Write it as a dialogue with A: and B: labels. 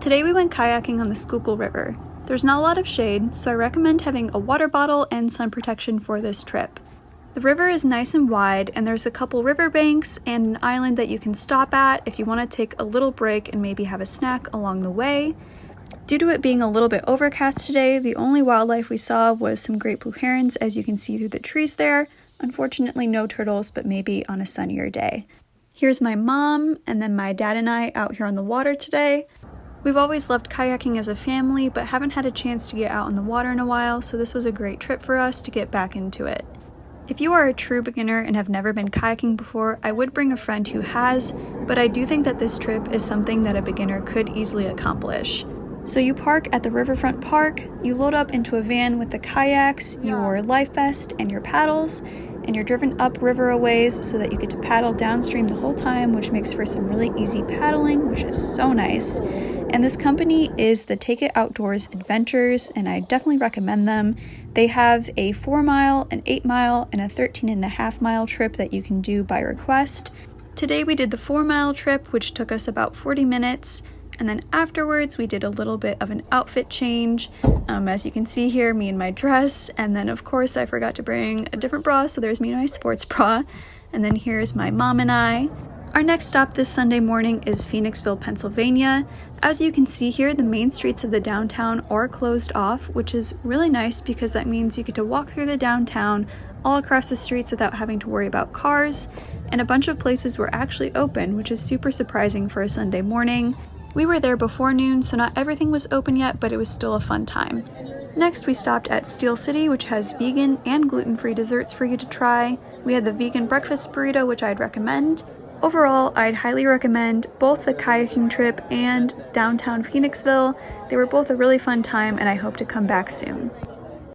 A: Today we went kayaking on the Schuylkill River. There's not a lot of shade, so I recommend having a water bottle and sun protection for this trip. The river is nice and wide, and there's a couple riverbanks and an island that you can stop at if you want to take a little break and maybe have a snack along the way. Due to it being a little bit overcast today, the only wildlife we saw was some great blue herons, as you can see through the trees there. Unfortunately, no turtles, but maybe on a sunnier day. Here's my mom, and then my dad and I out here on the water today. We've always loved kayaking as a family, but haven't had a chance to get out on the water in a while, so this was a great trip for us to get back into it. If you are a true beginner and have never been kayaking before, I would bring a friend who has, but I do think that this trip is something that a beginner could easily accomplish. So you park at the riverfront park, you load up into a van with the kayaks, your life vest, and your paddles, and you're driven up river a ways so that you get to paddle downstream the whole time, which makes for some really easy paddling, which is so nice. And this company is the Take It Outdoors Adventures, and I definitely recommend them. They have a 4-mile, an 8-mile, and a 13.5-mile trip that you can do by request. Today we did the 4-mile trip, which took us about 40 minutes. And then afterwards, we did a little bit of an outfit change. As you can see here, me in my dress. And then, of course, I forgot to bring a different bra, so there's me in my sports bra. And then here's my mom and I. Our next stop this Sunday morning is Phoenixville, Pennsylvania. As you can see here, the main streets of the downtown are closed off, which is really nice because that means you get to walk through the downtown all across the streets without having to worry about cars. And a bunch of places were actually open, which is super surprising for a Sunday morning. We were there before noon, so not everything was open yet, but it was still a fun time. Next, we stopped at Steel City, which has vegan and gluten-free desserts for you to try. We had the vegan breakfast burrito, which I'd recommend. Overall, I'd highly recommend both the kayaking trip and downtown Phoenixville. They were both a really fun time, and I hope to come back soon.